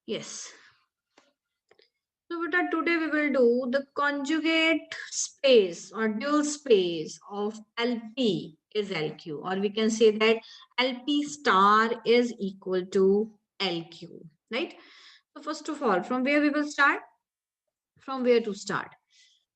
Yes. So beta, today we will do the conjugate space or dual space of LP is LQ, or we can say that LP star is equal to LQ, right? So first of all, from where we will start? From where to start?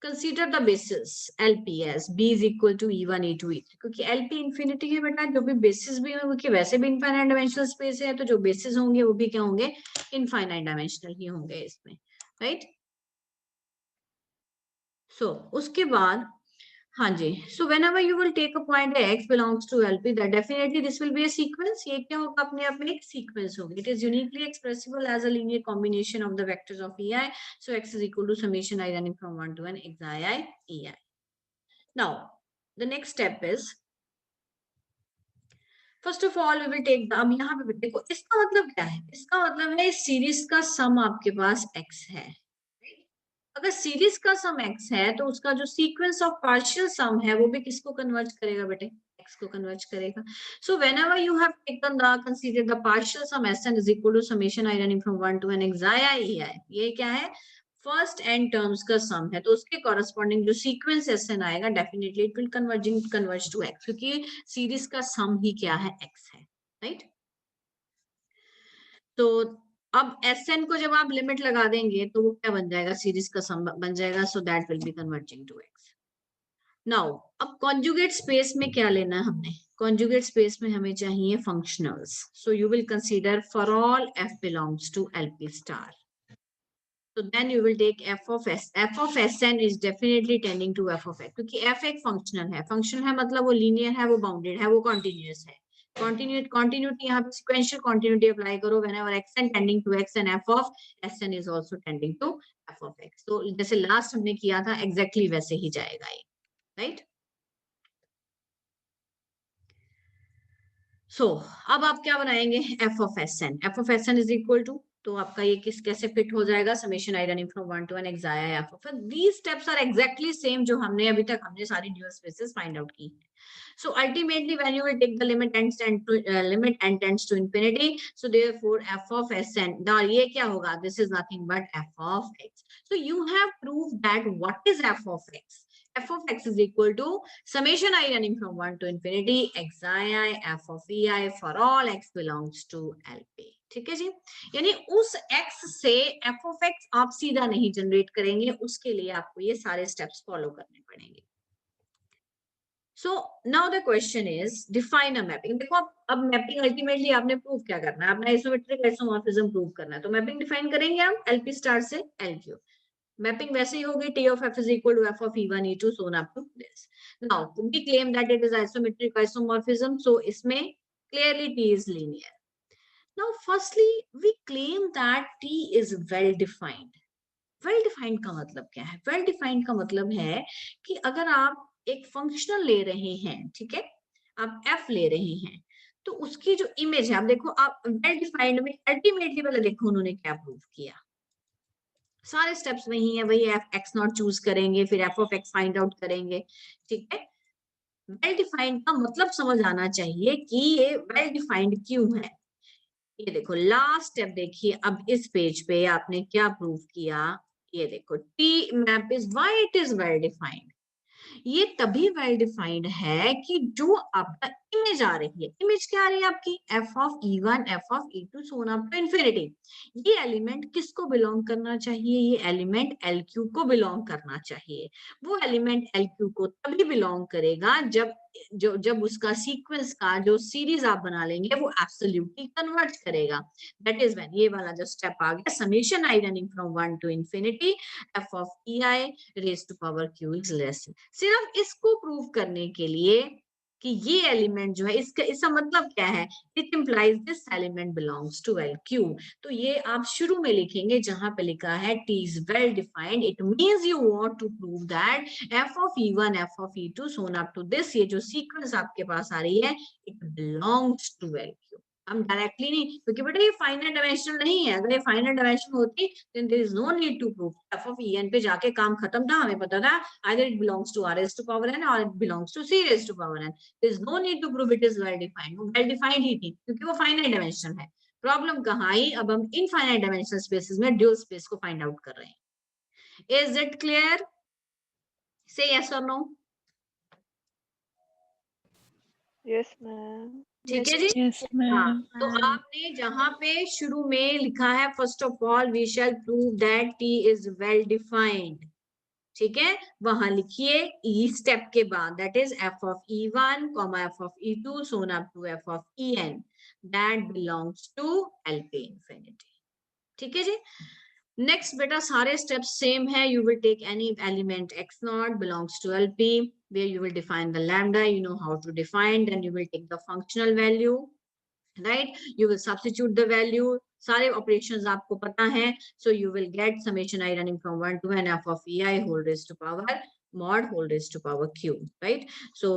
Consider the basis LP as B is equal to E1, E2, E3, क्योंकि LP infinity है बेटा, जो भी basis भी है क्योंकि वैसे भी इनफाइनाइट डायमेंशनल स्पेस है, तो जो बेसिस होंगे वो भी क्या होंगे, इनफाइनाइट डायमेंशनल ही होंगे इसमें, राइट? सो उसके बाद हाँ जी, so whenever you will take a point x belongs to LP, that definitely this will be a sequence. ये क्या होगा, अपने आप में एक sequence होगी. It is uniquely expressible as a linear combination of the vectors of EI. So x is equal to summation I running from 1 to n xi EI. Now the next step is, first of all we will take the, अब यहाँ पे देखो इसका मतलब क्या है, इसका मतलब है इस सीरीज का सम आपके पास x है. अगर सीरीज का सम x है तो उसका जो सीक्वेंस ऑफ पार्शियल सम है वो भी किसको कन्वर्ज करेगा बेटे, x को कन्वर्ज करेगा. So whenever you have taken the consider the partial sum Sn is equal to summation I running from 1 to n xi EI, ये क्या है, फर्स्ट एन टर्म्स का सम है, तो उसके कॉरेस्पॉन्डिंग जो सीक्वेंस Sn आएगा definitely it will converge to x, क्योंकि सीरीज का सम ही क्या है, x है, राइट? तो अब Sn को जब आप लिमिट लगा देंगे तो वो क्या बन जाएगा, सीरीज का सम बन जाएगा, so that will be converging to x. Now अब कॉन्जुगेट स्पेस में क्या लेना है हमने, कॉन्जुगेट स्पेस में हमें चाहिए functionals. So you will consider for all f belongs to LP star. So then you will take f of s. F of Sn is definitely tending to f of x, क्योंकि f एक functional है. Functional है मतलब वो linear है, वो bounded है, वो कॉन्टिन्यूअस है. Continuity यहाँ पे sequential continuity apply करो whenever xn tending to x and f of Sn is also tending to f of x. तो जैसे लास्ट हमने किया था exactly वैसे ही जाएगा ये, right? So अब आप क्या बनाएंगे, f of Sn. F of Sn is equal to, तो आपका ये किस कैसे फिट हो जाएगा, summation I running from 1 to n xi f of x. These steps are exactly same जो हमने अभी तक हमने सारी ड्यूअल स्पेसेस फाइंड आउट की. So ultimately, when you will take the limit n tends to infinity, so therefore f of Sn, now ये क्या होगा, this is nothing but f of x. So you have proved that what is f of x. F of x is equal to summation I running from 1 to infinity xi f of ei for all x belongs to LP. ठीक है जी, यानी उस x से f of x आप सीधा नहीं generate करेंगे, उसके लिए आपको ये सारे स्टेप्स फॉलो करने पड़ेंगे. So now the question is define a mapping. देखो अब मैपिंग अल्टीमेटली आपने प्रूव क्या करना है, आपने आइसोमेट्रिक आइसोमॉर्फिज्म प्रूव करना है, तो मैपिंग डिफाइन करेंगे हम LP स्टार से LQ. Mapping वैसे ही होगी T of f is equal to f of E1 E2 so on up to this. Now we claim that it is isometric isomorphism, so इसमें clearly T is linear. Now firstly we claim that T is well defined. Well defined का मतलब क्या है, well defined का मतलब है कि अगर आप एक फंक्शनल ले रहे हैं, ठीक है, आप f ले रहे हैं, तो उसकी जो इमेज है, आप देखो आप वेल डिफाइंड में अल्टीमेटली पहले देखो उन्होंने क्या प्रूव किया, सारे स्टेप्स वही है, वही f x नॉट चूज करेंगे, फिर f of x find out करेंगे, ठीक है. वेल डिफाइंड का मतलब समझ आना चाहिए कि ये वेल डिफाइंड क्यों है. ये देखो लास्ट स्टेप देखिए, अब इस पेज पे आपने क्या प्रूव किया, ये देखो T map is why it is well defined. ये तभी वेल डिफाइंड है कि जो आपका इमेज आ रही है, इमेज क्या आ रही है आपकी, f of E1 f of E2 so on up to infinity. ये एलिमेंट किसको बिलोंग करना चाहिए, ये एलिमेंट LQ को बिलोंग करना चाहिए. वो एलिमेंट LQ को तभी बिलोंग करेगा जब उसका सीक्वेंस का जो सीरीज आप बना लेंगे वो एब्सोल्युटली कन्वर्ज करेगा. दैट इज व्हेन ये वाला जो स्टेप आ गया, summation I running from 1 to infinity f of EI raise to power Q is less. सिर्फ इसको प्रूव करने के लिए कि ये एलिमेंट जो है इसका मतलब क्या है, it implies this element belongs to LQ. तो ये आप शुरू में लिखेंगे जहां पे लिखा है T is well defined, it means you want to prove that f of E1 f of E2 so on up to this, ये जो सीक्वेंस आपके पास आ रही है it belongs to LQ. हम डायरेक्टली नहीं, क्योंकि बेटा ये फाइनाइट डायमेंशनल नहीं है, अगर ये फाइनाइट डायमेंशनल होती then there is no need to prove. f of En पे जाके काम खत्म था, हमें पता था either it belongs to R raised to power n or it belongs to C raised to power n. There is no need to prove it is well defined. वो well defined ही थी क्योंकि वो फाइनाइट डायमेंशनल है. Problem कहाँ आई, अब हम infinite dimensional spaces में dual space को फाइंड आउट कर रहे हैं। Is it clear? से यस और नो? Yes ma'am. ठीक है जी। यस हाँ, मैम। तो आपने जहां पे शुरू में लिखा है first of all we shall prove that T is well defined, ठीक है, वहां लिखिए ई स्टेप के बाद that is f of E1 comma f of E2 so on up to f of En that belongs to LP infinity. ठीक है जी। नेक्स्ट बेटा सारे स्टेप्स सेम है, you will take any element x not belongs to LP where you will define the lambda, you know how to define, then you will take the functional value, right, you will substitute the value, सारे operations आपको पता है, so you will get summation I running from 1 to n f of ei whole raised to power mod whole raised to power q, right? So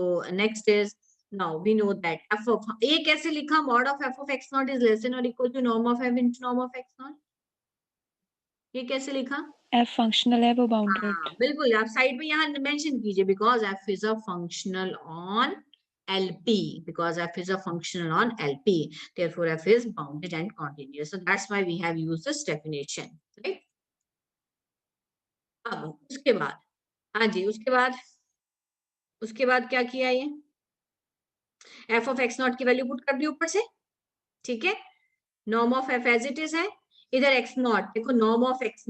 next is now we know that f of a कैसे लिखा, mod of f of x naught is less than or equal to norm of f into norm of x naught, ये कैसे लिखा? F functional है वो bounded. हाँ बिल्कुल, आप साइड में यहाँ मेंशन कीजिए because f is a functional on LP, because f is a functional on LP, therefore f is bounded and continuous, so that's why we have used this definition, right? अब उसके बाद, हाँ जी, उसके बाद क्या किया, ये f of x नॉट की वैल्यू पुट कर दी ऊपर से, ठीक है, norm of f as it is है, इधर x नॉट देखो, नॉर्म ऑफ x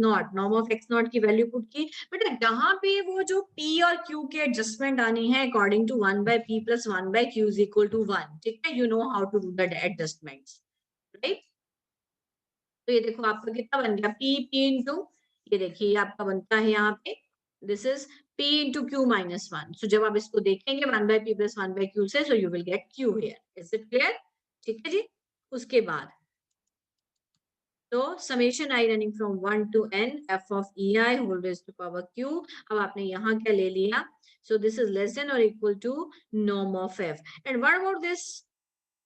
नॉट की वैल्यू पुट की, बेटा यहाँ पे वो जो p और q के एडजस्टमेंट आनी है according to 1 by p plus 1 by q is equal to 1, ठीक है, you know how to do the adjustments, right? तो ये देखो आपका कितना बन गया, p इंटू, ये देखिए आपका बनता है यहाँ पे, this is p into q minus 1, सो जब आप इसको देखेंगे 1 by p plus 1 by q से, सो you will get q here, is it clear? ठीक है जी। उसके बाद तो summation I running from 1 to n f of ei whole raised to power q, अब आपने यहाँ क्या ले लिया, so this is less than or equal to norm of f, and what about this,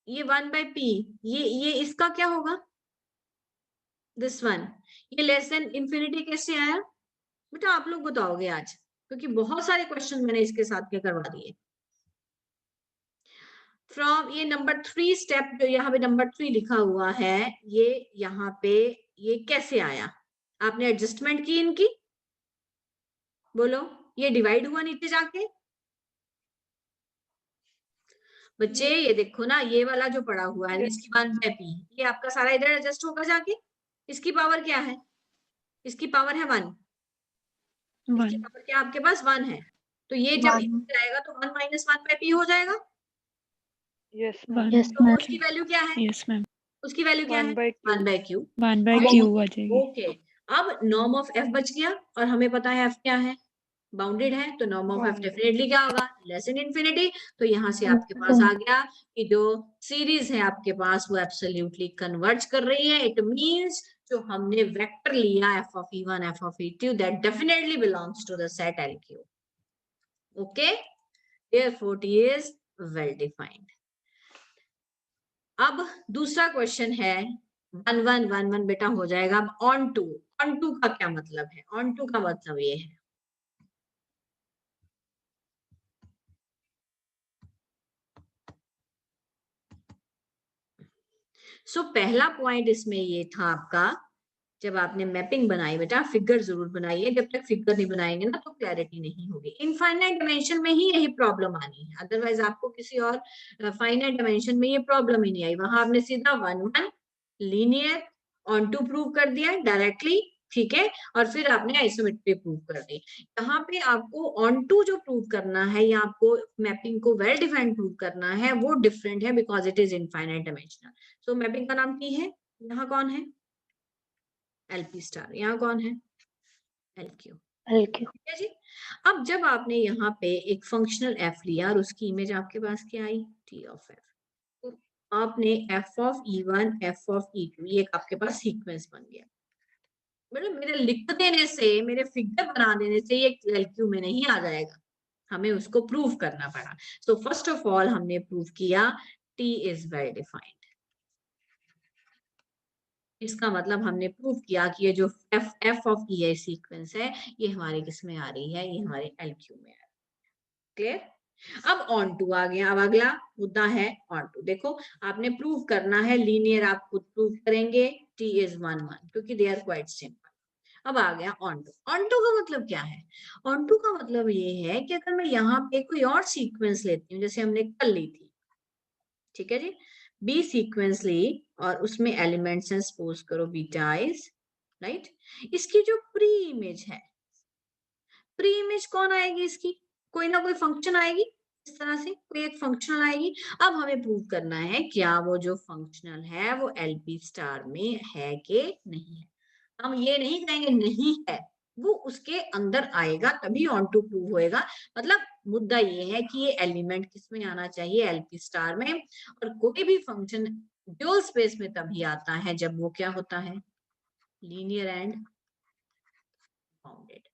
ये 1 by p, ये इसका क्या होगा, this one, ये less than infinity कैसे आया, बेटा आप लोग बताओगे आज, क्योंकि बहुत सारे क्वेश्चन मैंने इसके साथ क्या करवा दिए। फ्रॉम ये नंबर 3 स्टेप जो यहाँ पे नंबर 3 लिखा हुआ है, ये यहाँ पे ये कैसे आया, आपने एडजस्टमेंट की इनकी, बोलो, ये डिवाइड हुआ नीचे जाके, बच्चे ये देखो ना, ये वाला जो पड़ा हुआ है इसकी 1 by p, ये आपका सारा इधर एडजस्ट होगा जाके, इसकी पावर क्या है, इसकी पावर है 1, इसकी पावर क्या आपके पास 1 है, तो ये जब इधर जाएगा तो 1 minus 1 by p हो जाएगा, यस तो उसकी वैल्यू क्या है, यस मैम, उसकी वैल्यू क्या है, 1 by q, 1 by q आ जाएगी। ओके, अब नॉर्म ऑफ f बच गया, और हमें पता है f क्या है, बाउंडेड है, तो नॉर्म ऑफ f डेफिनेटली क्या होगा, लेस देन इंफिनिटी, तो यहाँ से आपके पास आ गया कि जो सीरीज है आपके पास वो एब्सोल्युटली कन्वर्ज कर रही है, इट मींस जो हमने वेक्टर लिया f of E1 f of E2 that definitely belongs to the set LQ, okay, therefore T is well defined। अब दूसरा क्वेश्चन है 1 1 1 1 बेटा हो जाएगा, अब ऑन टू का क्या मतलब है, ऑन टू का मतलब ये है, सो पहला पॉइंट इसमें ये था आपका, जब आपने मैपिंग बनाई बेटा फिगर जरूर बनाइए, जब तक फिगर नहीं बनाएंगे ना तो क्लैरिटी नहीं होगी, इनफाइनाइट डायमेंशन में ही यही प्रॉब्लम आनी है, अदरवाइज आपको किसी और फाइनाइट डायमेंशन में ये प्रॉब्लम ही नहीं आई, वहां आपने सीधा 1 1 लीनियर ऑन टू प्रूव कर दिया डायरेक्टली, ठीक है, और फिर आपने आइसोमेट्री प्रूव कर दी, यहाँ पे आपको ऑन टू जो प्रूव करना है या आपको मैपिंग को वेल डिफाइंड प्रूव करना है वो डिफरेंट है, because it is infinite dimensional, so mapping का नाम की है, यहाँ कौन है, LP स्टार, यहाँ कौन है, LQ, ठीक है जी। अब जब आपने यहाँ पे एक फंक्शनल f लिया और उसकी इमेज आपके पास क्या आई, T of f, तो आपने f of E1 f of E2 ये आपके पास सीक्वेंस बन गया, मतलब मेरे लिख देने से, मेरे फिगर बना देने से ये LQ में नहीं आ जाएगा, हमें उसको प्रूव करना पड़ा, सो फर्स्ट ऑफ ऑल हमने प्रूव किया T is well defined, इसका मतलब हमने प्रूव किया कि ये जो f of ei सीक्वेंस है ये हमारे किस में आ रही है, ये हमारे LQ में आ रही है, क्लियर? अब ऑन टू आ गया। अब अगला मुद्दा है ऑन टू। देखो आपने प्रूव करना है लीनियर, आप खुद प्रूव करेंगे t is 1 1 क्योंकि दे आर क्वाइट सिंपल। अब आ गया ऑन टू। ऑन टू का मतलब क्या है? ऑन टू का मतलब ये है कि अगर मैं यहाँ पे कोई और सीक्वेंस लेती हूँ जैसे हमने कल ली थी, ठीक है जी, बी सीक्वेंस ली और उसमें एलिमेंट्स हैं, सपोज करो बीटा इज, राइट। इसकी जो प्री इमेज है, प्री इमेज कौन आएगी इसकी? कोई ना कोई फंक्शन आएगी, इस तरह से कोई एक फंक्शनल आएगी। अब हमें प्रूव करना है क्या वो जो फंक्शनल है वो एलपी स्टार में है कि नहीं है। हम ये नहीं कहेंगे नहीं है, वो उसके अंदर आएगा तभी ऑन टू प्रूव होएगा। मतलब मुद्दा ये है कि ये एलिमेंट किस में आना चाहिए, एलपी स्टार में। और कोई भी फंक्शन ड्यूअल स्पेस में तभी आता है जब वो क्या होता है, लीनियर एंड बाउंडेड।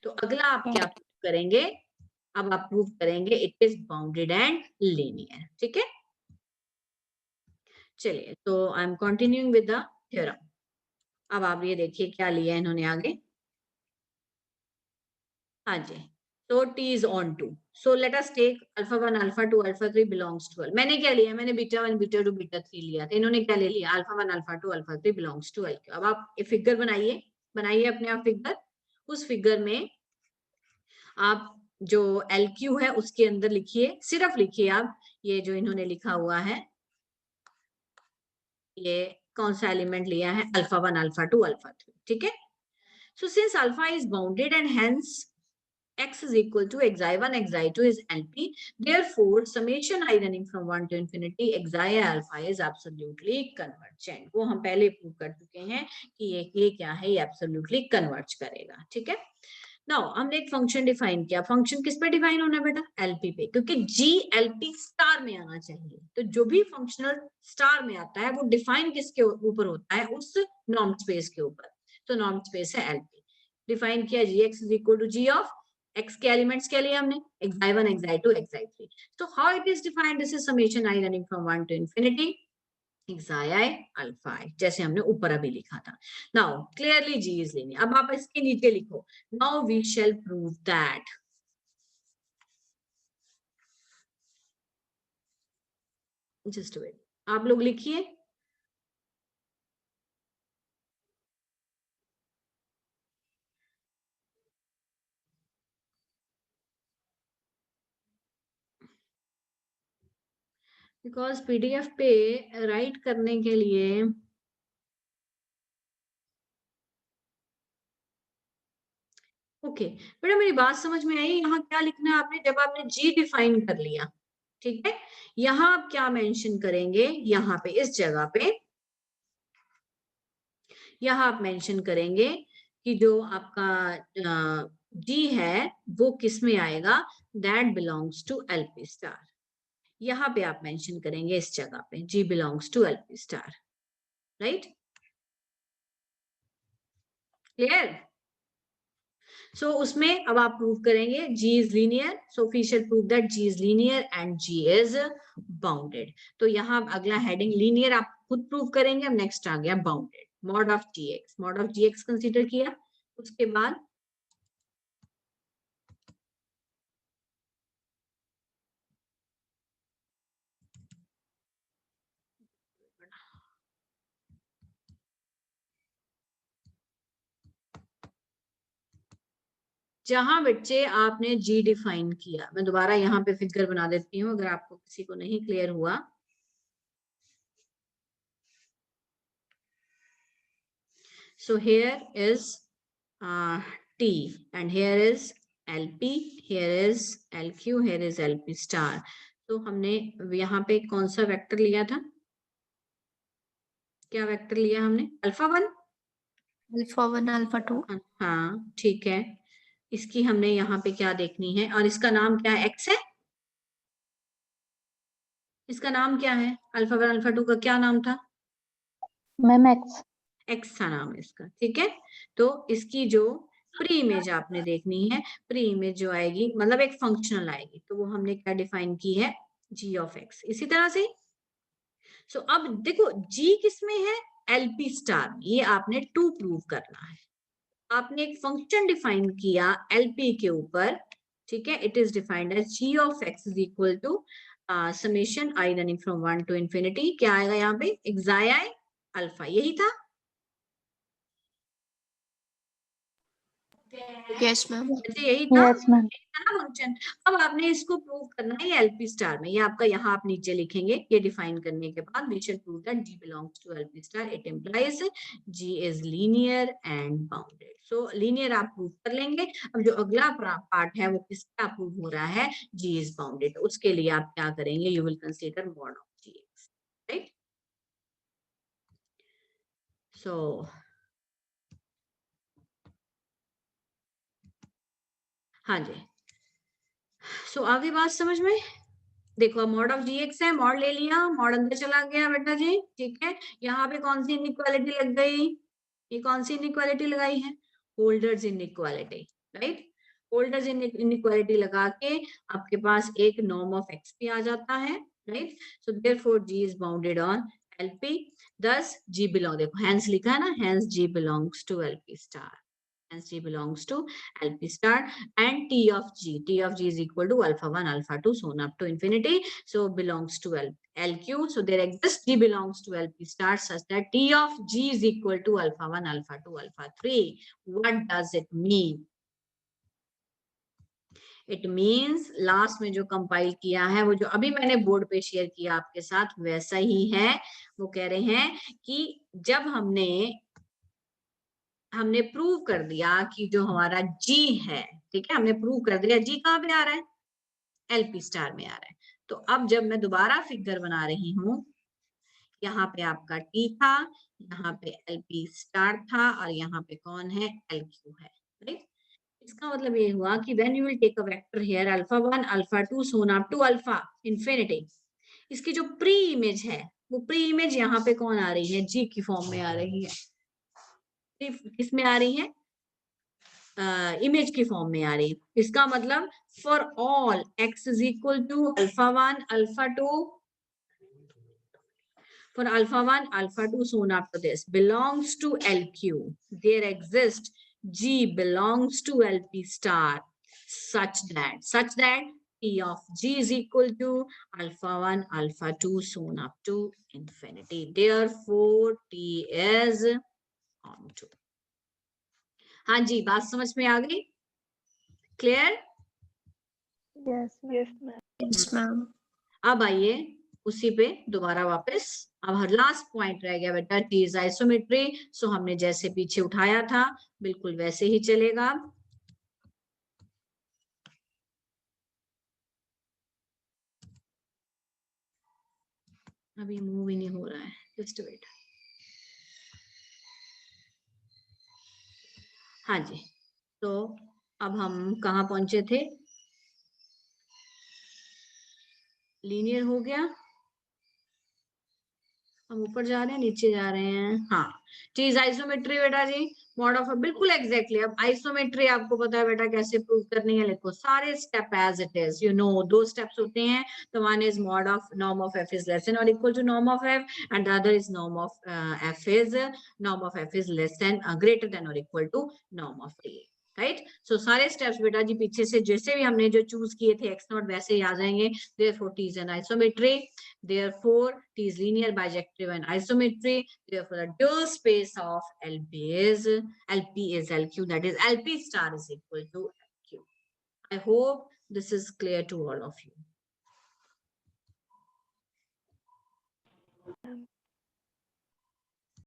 तो अगला आप क्या प्रूव करेंगे? अब आप प्रूव करेंगे it is bounded and linear, ठीक है। चलिए तो I am continuing with the theorem. अब आप ये देखिए क्या लिया है इन्होंने आगे। हाँ जी, तो t is on 2, so let us take alpha 1 alpha 2 alpha 3 belongs to L। मैंने क्या लिया? मैंने बीटा 1 बीटा 2 बीटा 3 लिया था। इन्होंने क्या ले लिया? alpha 1 alpha 2 alpha 3 belongs to L। अब आप एक फिगर बनाइए, बनाइए अपने आप फिगर। उस फिगर में आप जो LQ है उसके अंदर लिखिए, सिर्फ लिखिए आप ये जो इन्होंने लिखा हुआ है, ये कौन सा एलिमेंट लिया है? अल्फा 1 अल्फा 2 अल्फा 3, ठीक है। So since alpha is bounded and hence x is equal to xi1 xi2 is LP, therefore summation I running from 1 to infinity xi alpha is absolutely convergent। वो हम पहले prove कर चुके हैं कि ये क्या है, ये absolutely converge करेगा, ठीक है। नाउ हमने एक फंक्शन डिफाइन किया। फंक्शन किस पे डिफाइन होना है बेटा? एलपी पे, क्योंकि जी एलपी स्टार में आना चाहिए। तो जो भी फंक्शनल स्टार में आता है वो डिफाइन किसके ऊपर होता है? उस नॉर्म स्पेस के ऊपर। तो नॉर्म स्पेस है एलपी। डिफाइन किया G X is equal to G of X के एलिमेंट्स क्या लिए हमने? xi1 xi2 xi3। तो how it is defined? This is summation I running from 1 to infinity xi alpha I, जैसे हमने ऊपर अभी लिखा था। Now clearly g is linear. अब आप इसके नीचे लिखो, now we shall prove that, just wait, आप लोग लिखिए। बिकॉज पीडीएफ पे राइट करने के लिए ओके बेटा मेरी बात समझ में आई। यहाँ क्या लिखना है आपने? जब आपने जी डिफाइन कर लिया, ठीक है, यहाँ आप क्या मेंशन करेंगे? यहाँ पे इस जगह पे यहाँ आप मेंशन करेंगे कि जो आपका जी है वो किस में आएगा? That belongs to LP star. यहाँ पे आप मेंशन करेंगे इस जगह पे G belongs to LP star, right? Clear? So उसमें अब आप प्रूव करेंगे G is linear, so we shall prove that G is linear and G is bounded. तो यहाँ अगला हेडिंग लीनियर आप खुद प्रूव करेंगे। अब नेक्स्ट आ गया bounded. Mod of GX, mod of GX consider किया, उसके बाद जहां बच्चे आपने जी डिफाइन किया, मैं दोबारा यहाँ पे फिगर बना देती हूँ अगर आपको किसी को नहीं क्लियर हुआ। So here is T and here is LP, here is LQ, here is LP star। तो हमने यहाँ पे कौन सा वेक्टर लिया था? क्या वेक्टर लिया हमने? Alpha 1 alpha 2। हाँ ठीक है। इसकी हमने यहाँ पे क्या देखनी है? और इसका नाम क्या है? एक्स है। इसका नाम क्या है? अल्फा 1 अल्फा 2 का क्या नाम था? Ma'am x. एक्स था नाम इसका, ठीक है। तो इसकी जो प्री इमेज आपने देखनी है, प्री इमेज जो आएगी मतलब एक फंक्शनल आएगी, तो वो हमने क्या डिफाइन की है? जी ऑफ एक्स। इसी तरह से सो अब देखो जी किस में है? एलपी स्टार में। ये आपने 2 प्रूव करना है। आपने एक फंक्शन डिफाइन किया एलपी के ऊपर, ठीक है, it is defined as g of x is equal to summation i running from 1 to infinity, क्या आएगा यहाँ पे, xi अल्फा, यही था। Yes, ma'am. अच्छा, यही था, Yes, ma'am. है ना फंक्शन। अब आपने इसको प्रूव करना है एलपी स्टार में, ये आपका यहाँ आप नीचे लिखेंगे, ये डिफाइन करने के बाद we shall prove that g belongs to LP star, it implies g is linear and bounded. So linear आप प्रूव कर लेंगे। अब जो अगला पार्ट है वो किसका प्रूव हो रहा है, g इज बाउंडेड। उसके लिए आप क्या करेंगे, you will consider mod of gx, right. So हाँ जी, सो आगे बात समझ में। देखो मॉड ऑफ gx है, मॉड ले लिया, मॉड अंदर चला गया बेटा जी, ठीक है। यहाँ पे कौन सी इनइक्वालिटी लग गई, ये कौन सी इनइक्वालिटी लगाई है, holders inequality, right. Holders inequality लगा के आपके पास एक नॉर्म ऑफ x भी आ जाता है, right. So therefore g is bounded on LP, thus g belong, देखो हैंस लिखा है ना, hence g belongs to LP star, hence g belongs to LP star, and t of g is equal to alpha 1 alpha 2 so on up to infinity, so belongs to LQ. So there exists g belongs to LP star such that t of g is equal to alpha 1 alpha 2 alpha 3. What does it mean? It means last में जो compile किया है, वो जो अभी मैंने board पे share किया आपके साथ वैसा ही है। वो कह रहे हैं कि जब हमने प्रूव कर दिया कि जो हमारा g है, ठीक है, हमने प्रूव कर दिया g कहाँ पे आ रहा है, LP स्टार में आ रहा है। तो अब जब मैं दोबारा फिगर बना रही हूँ, यहाँ पे आपका t था, यहाँ पे LP स्टार था, और यहाँ पे कौन है, LQ है, राइट। इसका मतलब ये हुआ कि when you will take a vector here alpha 1 alpha 2 so on up to alpha infinity, इसकी जो प्री इमेज है, वो प्री इमेज यहाँ पे कौन आ रही है, g की फॉर्म में आ रही है। किस में आ रही है, इमेज की फॉर्म में आ रही है। इसका मतलब for all x is equal to alpha 1 alpha 2, for alpha 1 alpha 2 so on up to this belongs to LQ, there exists g belongs to LP star such that t of g is equal to alpha 1 alpha 2 so on up to infinity, therefore t is on to। हाँ जी, बात समझ में आ गई, clear. Yes, ma'am. Yes, ma'am. अब आइए उसी पे दोबारा वापस, अब हर लास्ट पॉइंट रह गया बेटा टी इज आइसोमेट्री। सो हमने जैसे पीछे उठाया था बिल्कुल वैसे ही चलेगा। अभी मूव ही नहीं हो रहा है, जस्ट वेट। हाँ जी, तो अब हम कहाँ पहुंचे थे, लीनियर हो गया, हम ऊपर जा रहे हैं नीचे जा रहे हैं। हाँ, चीज आइसोमेट्री बेटा जी, मॉड ऑफ, बिल्कुल एग्जैक्टली। अब आइसोमेट्री आपको पता है बेटा कैसे प्रूव करनी है, लिखो सारे step as it is, you know दो स्टेप्स होते हैं। तो one is mod of norm of F is less than और equal to norm of F, and the other is norm of F is less than greater than और equal to norm of A, right. So सारे steps बेटा जी पीछे से जैसे भी हमने जो चूज किए थे एक्स नॉट वैसे ही आ जाएंगे। Therefore T is an isometry, therefore t is linear bijective and isometry, therefore the dual space of LP is LQ, that is LP star is equal to LQ. I hope this is clear to all of you.